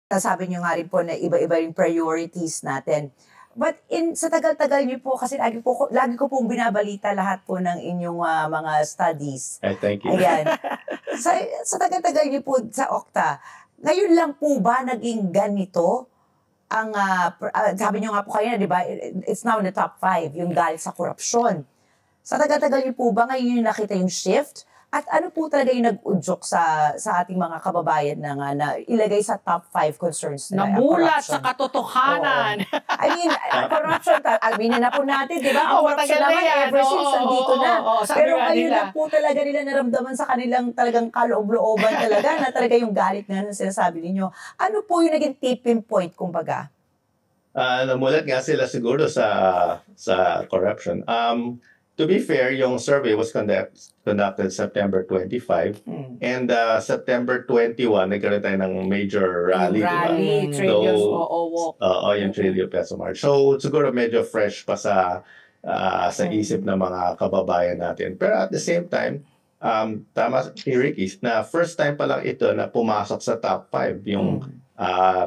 Sabi niyo nga rin po na iba-iba yung priorities natin. But sa tagal-tagal niyo po, kasi lagi ko pong binabalita lahat po ng inyong mga studies. Thank you. Ayan. Sa tagal-tagal niyo po sa Okta, ngayon lang po ba naging ganito? Ang sabi niyo nga po kanina, di ba, it's now in the top 5, yung galit sa korupsyon. Sa tagal-tagal niyo po ba ngayon yung nakita yung shift? At ano po talaga yung nag-udyok sa ating mga kababayan na ilagay sa top 5 concerns nila? Namulat sa katotohanan. I mean, corruption, aminin na po natin, di ba? Ang corruption naman, ever since, nandito na. Pero ngayon lang po talaga nila naramdaman sa kanilang talagang kaloob-looban talaga, na talaga yung galit na sinasabi ninyo. Ano po yung naging tipping point, kumbaga? Namulat nga sila siguro sa corruption. To be fair, yung survey was conducted September 25 and September 21, nagkaroon tayo ng major rally. Yung Trillion Peso March. So siguro medyo fresh pa sa isip ng mga kababayan natin. Pero at the same time, tama si Ricky, na first time pa lang ito na pumasok sa top 5 yung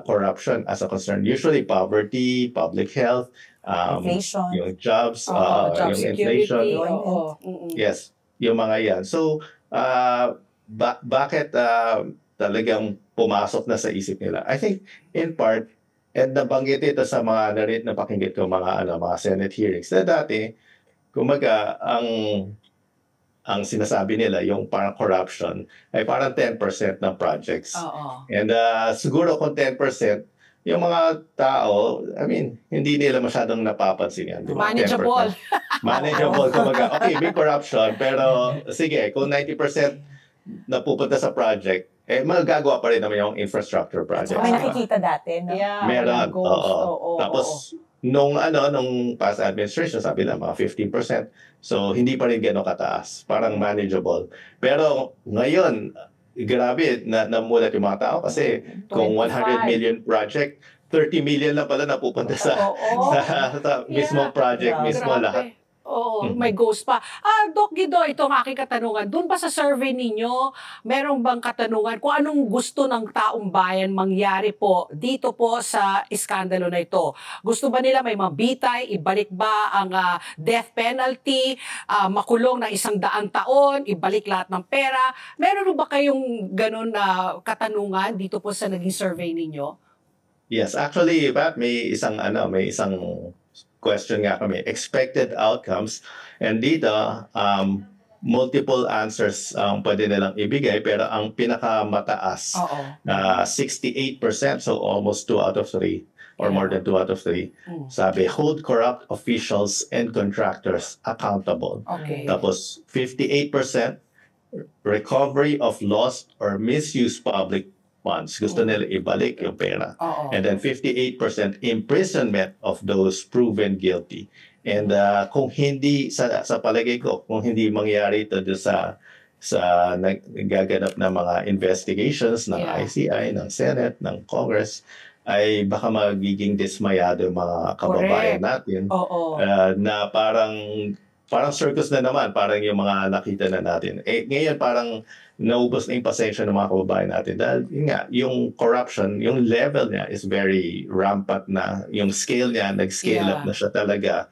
corruption as a concern. Usually poverty, public health, inflation, yung jobs, job yung security, inflation. Yes, yung mga yan. So, bakit talagang pumasok na sa isip nila? I think in part, and nabanggit ito sa mga napakinggan ko mga Senate hearings na dati, kumaga ang sinasabi nila, yung parang corruption, ay parang 10% ng projects. And siguro kung 10%, yung mga tao, I mean, hindi nila masyadong napapansin yan. Diba? Manageable. Manageable. Kumaga, okay, may corruption, pero sige, kung 90% napupunta sa project, magagawa pa rin naman yung infrastructure project. May nakikita dati, no? Yeah, meron. Tapos, nung past administration, sabi na mga 15%. So, hindi pa rin gano'ng kataas. Parang manageable. Pero ngayon, grabe, namulat yung mga tao kasi kung 100 million project, 30 million lang pala napupunta sa mismong project, mismo lahat. May ghost pa. Doc Guido, ito ang aking katanungan. Doon ba sa survey ninyo, merong bang katanungan kung anong gusto ng taong bayan mangyari po dito po sa iskandalo na ito? Gusto ba nila may mabitay, ibalik ba ang death penalty, makulong ng 100 taon, ibalik lahat ng pera? Meron ba kayong ganun na katanungan dito po sa naging survey ninyo? Yes, actually, Pat, may isang question nga kami, expected outcomes, and dito multiple answers pwede nilang ibigay, pero ang pinakamataas 68%, so almost 2 out of 3 or more than 2 out of 3, sabi hold corrupt officials and contractors accountable. Tapos 58% recovery of lost or misused public funds. Gusto nila ibalik yung pera. And then 58% imprisonment of those proven guilty. And kung hindi, sa palagay ko, kung hindi mangyari ito sa nagaganap na mga investigations ng ICI, ng Senate, ng Congress, ay baka magiging dismayado yung mga kababayan natin na parang circus na naman, parang yung mga nakita na natin. Ngayon parang naubos na yung pasensya ng mga kababayan natin dahil yung corruption, yung level niya is very rampant na. Yung scale niya, nag-scale up na siya talaga.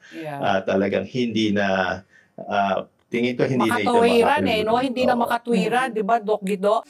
Talagang hindi na, tingin ko hindi na ito makatuwiran no? Hindi na makatuwiran, di ba, Doc Guido?